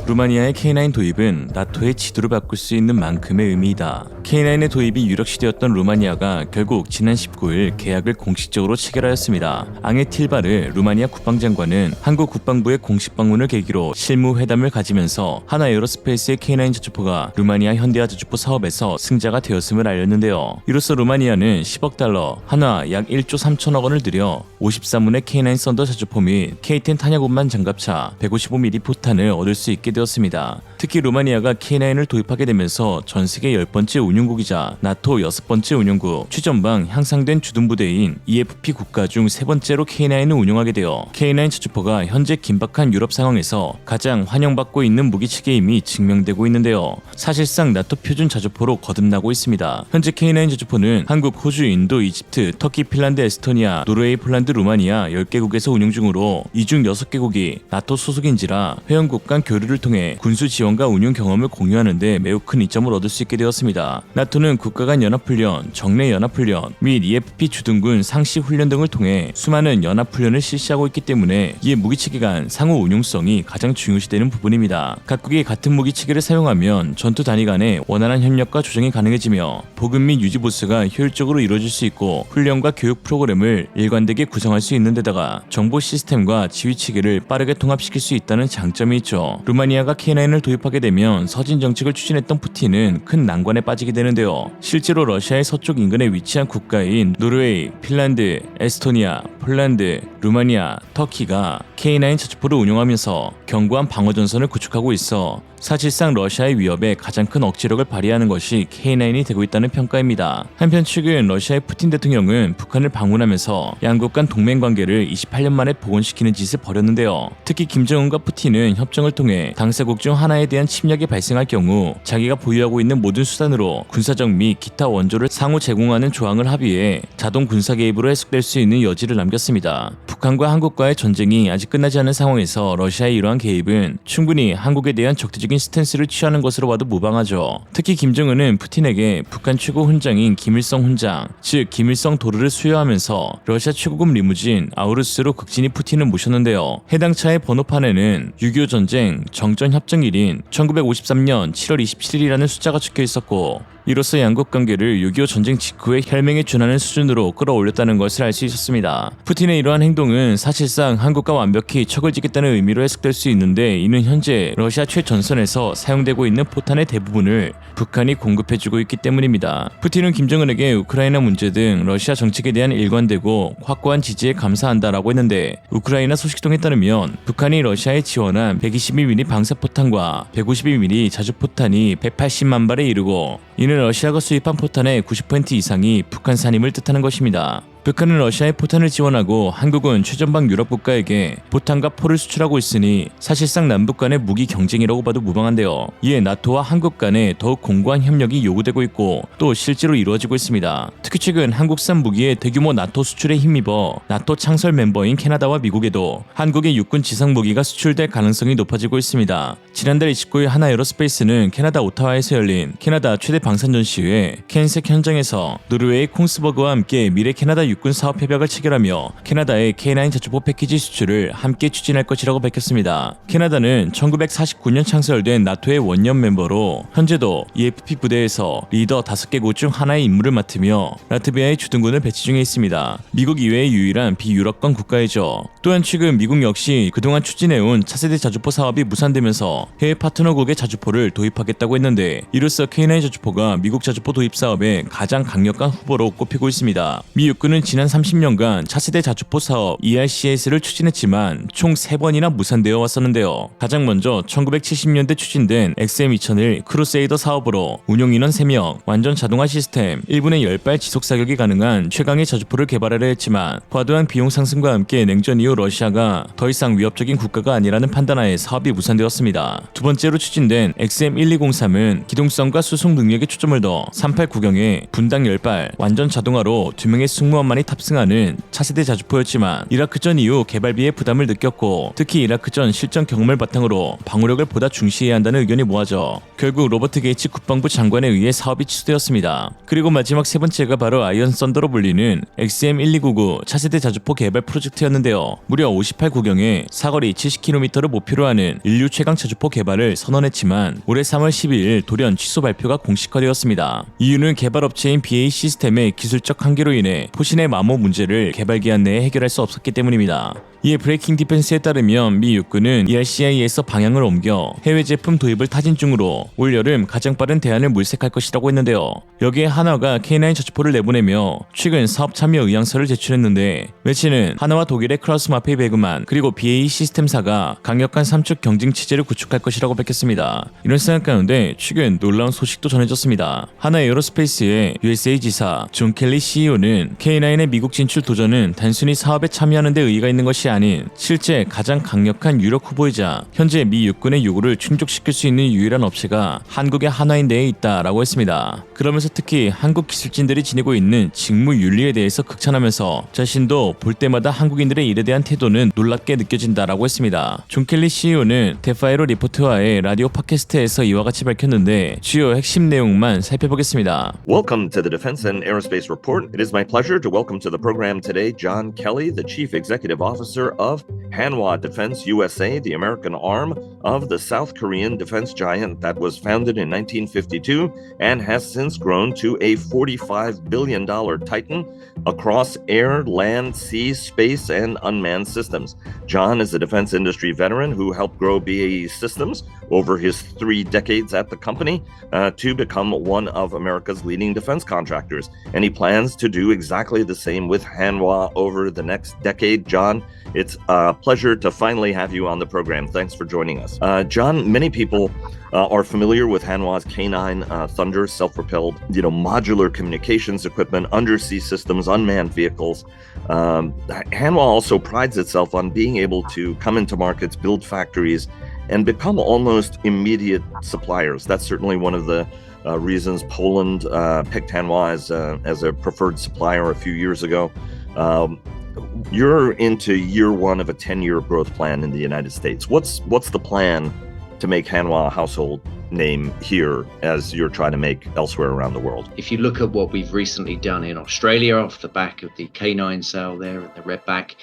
루마니아의 K9 도입은 나토의 지도를 바꿀 수 있는 만큼의 의미이다. K9의 도입이 유력시되었던 루마니아가 결국 지난 19일 계약을 공식적으로 체결하였습니다. 앙헤 틸바르 루마니아 국방장관은 한국 국방부의 공식 방문을 계기로 실무 회담을 가지면서 하나 에어로스페이스의 K9 자주포가 루마니아 현대화 자주포 사업에서 승자가 되었음을 알렸는데요. 이로써 루마니아는 10억 달러, 한화 약 1조 3천억 원을 들여 53문의 K9 썬더 자주포 및 K10 탄약 운반 장갑차 155mm 포탄을 얻을 수 있게 되었습니다. 특히 루마니아가 K9을 도입하게 되면서 전 세계 10번째 운용국이자 나토 6번째 운용국, 최전방 향상된 주둔부대인 EFP 국가 중 3번째로 K9을 운용하게 되어 K9 자주포가 현재 긴박한 유럽 상황에서 가장 환영받고 있는 무기체계임이 증명되고 있는데요. 사실상 나토 표준 자주포로 거듭나고 있습니다. 현재 K9 자주포는 한국, 호주, 인도, 이집트, 터키, 핀란드, 에스토니아, 노르웨이, 폴란드, 루마니아 10개국에서 운용 중으로 이 중 6개국이 나토 소속인지라 회원국 간 교류를 통해 군수 지원과 운용 경험을 공유하는 데 매우 큰 이점을 얻을 수 있게 되었습니다. 나토는 국가 간 연합훈련, 정례 연합훈련 및 EFP 주둔군 상시 훈련 등을 통해 수많은 연합훈련을 실시하고 있기 때문에 이에 무기체계 간 상호 운용성이 가장 중요시되는 부분입니다. 각국이 같은 무기체계를 사용하면 전투 단위 간의 원활한 협력과 조정이 가능해지며 보급 및 유지 보수가 효율적으로 이루어질 수 있고 훈련과 교육 프로그램을 일관되게 구성할 수 있는 데다가 정보 시스템과 지휘체계를 빠르게 통합시킬 수 있다는 장점이 있죠. 루마니아가 K9을 도입하게 되면 서진 정책을 추진했던 푸틴은 큰 난관에 빠지게 되는데요. 실제로 러시아의 서쪽 인근에 위치한 국가인 노르웨이, 핀란드, 에스토니아, 폴란드, 루마니아, 터키가 K9 자주포를 운용하면서 견고한 방어전선을 구축하고 있어 사실상 러시아의 위협에 가장 큰 억지력을 발휘하는 것이 K9이 되고 있다는 평가입니다. 한편 최근 러시아의 푸틴 대통령은 북한을 방문하면서 양국 간 동맹관계를 28년 만에 복원시키는 짓을 벌였는데요. 특히 김정은과 푸틴은 협정을 통해 당사국 중 하나에 대한 침략이 발생할 경우 자기가 보유하고 있는 모든 수단으로 군사적 및 기타 원조를 상호 제공하는 조항을 합의해 자동 군사 개입으로 해석될 수 있는 여지를 남겼습니다. 북한과 한국과의 전쟁이 아직 끝나지 않은 상황에서 러시아의 이러한 개입은 충분히 한국에 대한 적대적 스탠스를 취하는 것으로 봐도 무방하죠. 특히 김정은은 푸틴에게 북한 최고 훈장인 김일성 훈장, 즉 김일성 도르를 수여하면서 러시아 최고급 리무진 아우루스로 극진히 푸틴을 모셨는데요. 해당 차의 번호판에는 6.25 전쟁 정전 협정일인 1953년 7월 27일이라는 숫자가 적혀 있었고 이로써 양국 관계를 6.25 전쟁 직후의 혈맹에 준하는 수준으로 끌어올렸다는 것을 알 수 있었습니다. 푸틴의 이러한 행동은 사실상 한국과 완벽히 척을 지겠다는 의미로 해석될 수 있는데 이는 현재 러시아 최전선에서 사용되고 있는 포탄의 대부분을 북한이 공급해주고 있기 때문입니다. 푸틴은 김정은에게 우크라이나 문제 등 러시아 정책에 대한 일관되고 확고한 지지에 감사한다라고 했는데 우크라이나 소식통에 따르면 북한이 러시아에 지원한 122mm 방사포탄과 152mm 자주포탄이 180만 발에 이르고 이는 러시아가 수입한 포탄의 90% 이상이 북한산임을 뜻하는 것입니다. 북한은 러시아에 포탄을 지원하고 한국은 최전방 유럽 국가에게 포탄과 포를 수출하고 있으니 사실상 남북 간의 무기 경쟁이라고 봐도 무방한데요. 이에 나토와 한국 간에 더욱 공고한 협력이 요구되고 있고 또 실제로 이루어지고 있습니다. 특히 최근 한국산 무기의 대규모 나토 수출에 힘입어 나토 창설 멤버인 캐나다와 미국에도 한국의 육군 지상 무기가 수출될 가능성이 높아지고 있습니다. 지난달 29일 하나 에어로스페이스는 캐나다 오타와에서 열린 캐나다 최대 방산 전시회 캔색 현장에서 노르웨이 콩스버그와 함께 미래 캐나다 육군 사업 협약을 체결하며 캐나다의 K9 자주포 패키지 수출을 함께 추진할 것이라고 밝혔습니다. 캐나다는 1949년 창설된 나토의 원년 멤버로 현재도 EFP 부대에서 리더 5개국 중 하나의 임무를 맡으며 라트비아의 주둔군을 배치 중에 있습니다. 미국 이외의 유일한 비유럽권 국가이죠. 또한 최근 미국 역시 그동안 추진해온 차세대 자주포 사업이 무산되면서 해외 파트너국의 자주포를 도입하겠다고 했는데 이로써 K9 자주포가 미국 자주포 도입 사업의 가장 강력한 후보로 꼽히고 있습니다. 미 육군은 지난 30년간 차세대 자주포 사업 ERCS를 추진했지만 총 3번이나 무산되어 왔었는데요. 가장 먼저 1970년대 추진된 XM2000을 크루세이더 사업으로 운용인원 3명, 완전 자동화 시스템, 1분에 10발 지속 사격이 가능한 최강의 자주포를 개발하려 했지만 과도한 비용 상승과 함께 냉전 이후 러시아가 더 이상 위협적인 국가가 아니라는 판단하에 사업이 무산되었습니다. 두 번째로 추진된 XM1203은 기동성과 수송 능력에 초점을 둬 38 구경에 분당 10발 완전 자동화로 2명의 승무원 사람만이 탑승하는 차세대 자주포였지만 이라크전 이후 개발비의 부담을 느꼈고 특히 이라크전 실전 경험을 바탕으로 방어력을 보다 중시해야 한다는 의견이 모아져 결국 로버트 게이츠 국방부 장관에 의해 사업이 취소되었습니다. 그리고 마지막 세 번째가 바로 아이언 썬더로 불리는 XM1299 차세대 자주포 개발 프로젝트였는데요. 무려 58구경에 사거리 70km를 목표로 하는 인류 최강 자주포 개발을 선언했지만 올해 3월 12일 돌연 취소 발표가 공식화되었습니다. 이유는 개발업체인 BAE 시스템의 기술적 한계로 인해 포신의 마모 문제를 개발 기한 내에 해결할 수 없었기 때문입니다. 이에 브레이킹 디펜스에 따르면 미 육군은 ERCI에서 방향을 옮겨 해외 제품 도입을 타진 중으로 올 여름 가장 빠른 대안을 물색할 것이라고 했는데요. 여기에 한화가 K9 자주포를 내보내며 최근 사업 참여 의향서를 제출했는데 매체는 한화와 독일의 크라우스 마페이 베그만 그리고 BAE 시스템사가 강력한 삼축 경쟁 체제를 구축할 것이라고 밝혔습니다. 이런 생각 가운데 최근 놀라운 소식도 전해졌습니다. 한화 에어로스페이스의 USA 지사 존 켈리 CEO는 K9의 미국 진출 도전은 단순히 사업에 참여하는 데 의의가 있는 것이 아닌 실제 가장 강력한 유력 후보이자 현재 미 육군의 요구를 충족시킬 수 있는 유일한 업체가 한국의 한화인 데에 있다라고 했습니다. 그러면서 특히 한국 기술진들이 지니고 있는 직무 윤리에 대해서 극찬하면서 자신도 볼 때마다 한국인들의 일에 대한 태도는 놀랍게 느껴진다라고 했습니다. 존 켈리 CEO는 데파이로 리포트와의 라디오 팟캐스트에서 이와 같이 밝혔는데 주요 핵심 내용만 살펴보겠습니다. Welcome to the Defense and Aerospace Report. It is my pleasure to welcome to the program today John Kelly, the Chief Executive Officer of Hanwha Defense USA, the American arm of the South Korean defense giant that was founded in 1952 and has since grown to a $45 billion titan across air, land, sea, space, and unmanned systems. John is a defense industry veteran who helped grow BAE Systems over his 3 decades at the company to become one of America's leading defense contractors. And he plans to do exactly the same with Hanwha over the next decade. John, it's a pleasure to finally have you on the program. Thanks for joining us. John, many people are familiar with Hanwha's K9 Thunder self-propelled, modular communications equipment, undersea systems, unmanned vehicles. Hanwha also prides itself on being able to come into markets, build factories, and become almost immediate suppliers. That's certainly one of the reasons Poland picked Hanwha as a preferred supplier a few years ago. You're into year one of a 10-year growth plan in the United States. What's the plan to make Hanwha a household name here as you're trying to make elsewhere around the world? If you look at what we've recently done in Australia off the back of the K9 sale there and the Redback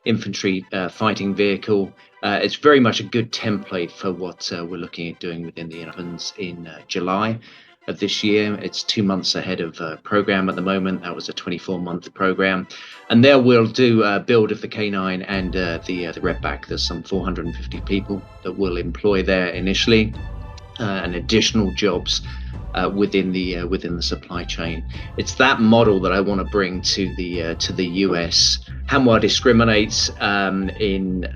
infantry fighting vehicle, it's very much a good template for what we're looking at doing within the Netherlands in July of this year. It's 2 months ahead of program at the moment. That was a 24-month program, and there we'll do a build of the K9 and the Redback. There's some 450 people that we'll employ there initially, and additional jobs within the supply chain. It's that model that I want to bring to the US. Hanwha discriminates in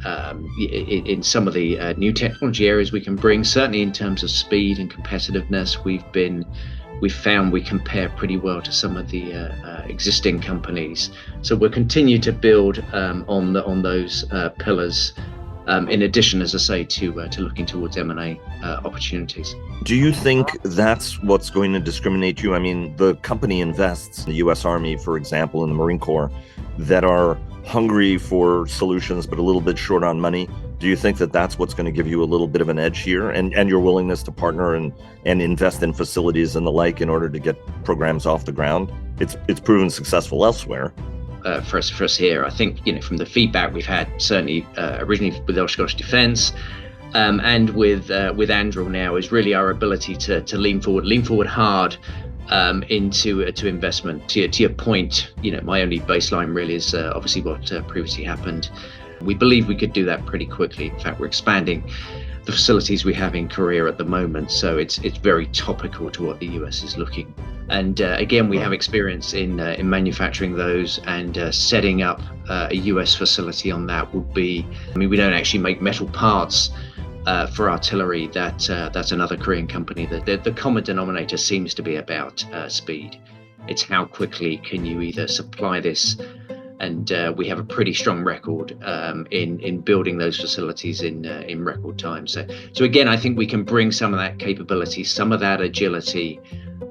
some of the new technology areas we can bring. Certainly in terms of speed and competitiveness, we've found we compare pretty well to some of the existing companies. So we'll continue to build on those pillars. In addition, as I say, to looking towards M&A opportunities. Do you think that's what's going to discriminate you? I mean, the company invests in the U.S. Army, for example, in the Marine Corps, that are hungry for solutions but a little bit short on money. Do you think that that's what's going to give you a little bit of an edge here, and your willingness to partner and invest in facilities and the like in order to get programs off the ground? It's proven successful elsewhere. For us here, I think from the feedback we've had, certainly originally with Scottish Defence, and with Anduril now, is really our ability to lean forward hard into investment. To your point, my only baseline really is obviously what previously happened. We believe we could do that pretty quickly. In fact, we're expanding the facilities we have in Korea at the moment, so it's very topical to what the US is looking. And again, we have experience in manufacturing those, and setting up a US facility on that would be. We don't actually make metal parts for artillery. That's another Korean company. The common denominator seems to be about speed. It's how quickly can you either supply this and we have a pretty strong record in building those facilities in record time. So again, I think we can bring some of that capability, some of that agility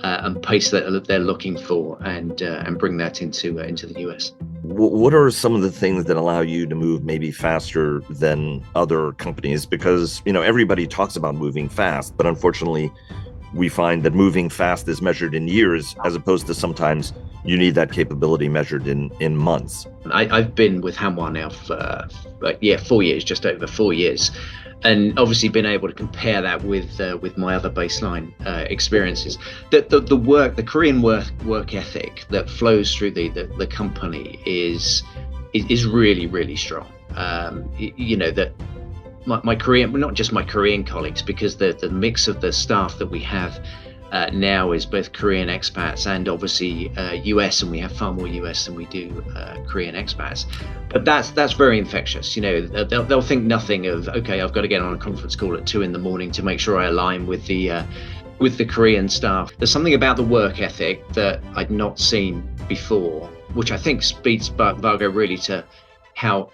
and pace that they're looking for, and bring that into the US. What are some of the things that allow you to move maybe faster than other companies? Because, everybody talks about moving fast, but unfortunately, we find that moving fast is measured in years, as opposed to sometimes you need that capability measured in months. I've been with Hanwha now for 4 years, just over 4 years, and obviously been able to compare that with my other baseline experiences. The Korean work ethic that flows through the company is really, really strong. That my Korean, not just my Korean colleagues, because the mix of the staff that we have now is both Korean expats and obviously US, and we have far more US than we do Korean expats. But that's very infectious. They'll think nothing of, okay, I've got to get on a conference call at 2 a.m. to make sure I align with the Korean staff. There's something about the work ethic that I'd not seen before, which I think speaks, Vargo, really to how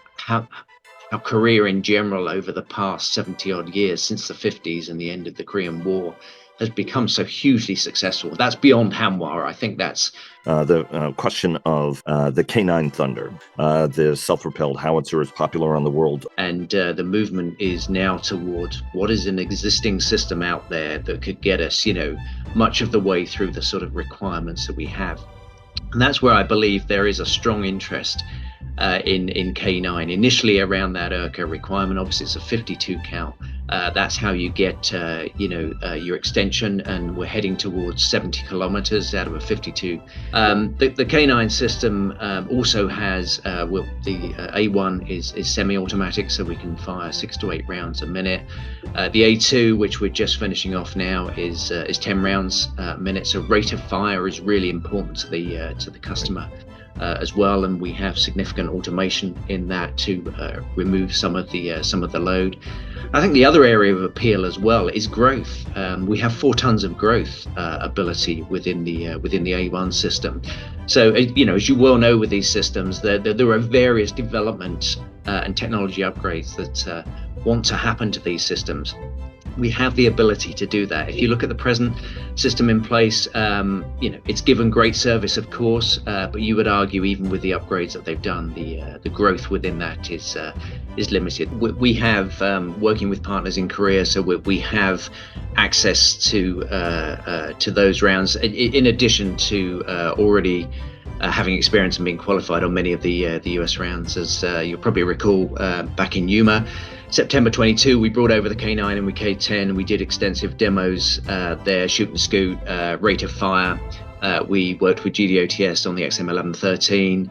Korea in general over the past 70 odd years, since the 50s and the end of the Korean War, has become so hugely successful. That's beyond Hanwha. I think that's the question of the K9 Thunder. The self-propelled howitzer is popular around the world. And the movement is now toward what is an existing system out there that could get us, much of the way through the sort of requirements that we have. And that's where I believe there is a strong interest in K9, initially around that IRCA requirement. Obviously, it's a 52 cal. That's how you get, your extension, and we're heading towards 70 kilometers out of a 52. The K9 system also has, the A1 is semi-automatic, so we can fire 6 to 8 rounds a minute. The A2, which we're just finishing off now, is 10 rounds a minute. So rate of fire is really important to the customer. As well, and we have significant automation in that to remove some of the load. I think the other area of appeal as well is growth. We have 4 tons of growth ability within the A1 system. So as you well know with these systems, there are various development and technology upgrades that want to happen to these systems. We have the ability to do that. If you look at the present system in place, it's given great service, of course, but you would argue even with the upgrades that they've done, the growth within that is limited. We have working with partners in Korea, so we have access to those rounds, in addition to already having experience and being qualified on many of the US rounds. As you'll probably recall, back in Yuma, September 22, we brought over the K9 and we K10. We did extensive demos there, shoot and scoot, rate of fire. We worked with GDOTS on the XM1113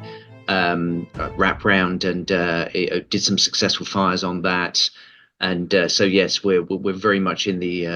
wrap round, and did some successful fires on that. And so yes, we're very much in the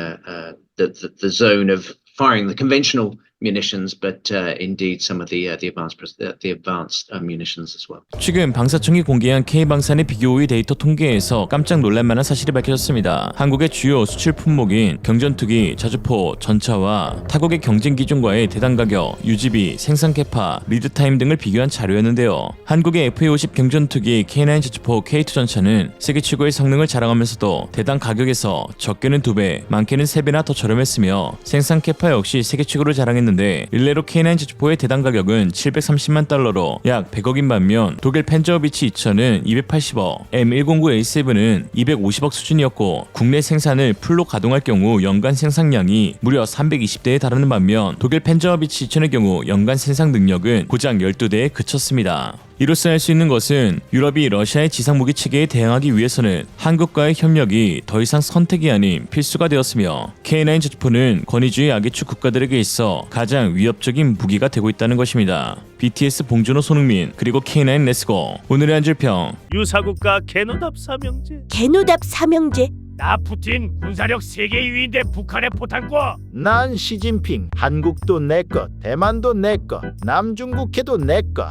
zone of firing the conventional munitions, but indeed some of the advanced munitions as well. 최근 방사청이 공개한 K방산의 비교우위 데이터 통계에서 깜짝 놀랄만한 사실이 밝혀졌습니다. 한국의 주요 수출 품목인 경전투기, 자주포, 전차와 타국의 경쟁 기준과의 대당 가격, 유지비, 생산 캐파, 리드 타임 등을 비교한 자료였는데요. 한국의 FA-50 경전투기, K9 자주포, K2 전차는 세계 최고의 성능을 자랑하면서도 대당 가격에서 적게는 2배, 많게는 3배나 더 저렴했으며 생산 캐파 역시 세계 최고를 자랑했는데 일례로 K9 자주포의 대당 가격은 730만 달러로 약 100억인 반면 독일 펜저어비치 2000은 280억, M109A7은 250억 수준이었고 국내 생산을 풀로 가동할 경우 연간 생산량이 무려 320대에 달하는 반면 독일 펜저어비치 2000의 경우 연간 생산 능력은 고작 12대에 그쳤습니다. 이로써 할 수 있는 것은 유럽이 러시아의 지상무기 체계에 대항하기 위해서는 한국과의 협력이 더 이상 선택이 아닌 필수가 되었으며 K9 자주포는 권위주의 악의축 국가들에게 있어 가장 위협적인 무기가 되고 있다는 것입니다. BTS 봉준호, 손흥민, 그리고 K9 렛츠고. 오늘의 한 줄평. 유사국가 개노답 삼형제. 개노답 삼형제. 나 푸틴 군사력 세계 2위인데 북한의 포탄고. 난 시진핑. 한국도 내꺼, 대만도 내꺼, 남중국해도 내꺼.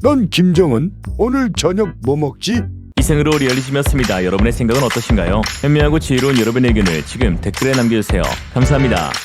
넌 김정은? 오늘 저녁 뭐 먹지? 이생으로 리얼리즘이었습니다. 여러분의 생각은 어떠신가요? 현명하고 지혜로운 여러분의 의견을 지금 댓글에 남겨주세요. 감사합니다.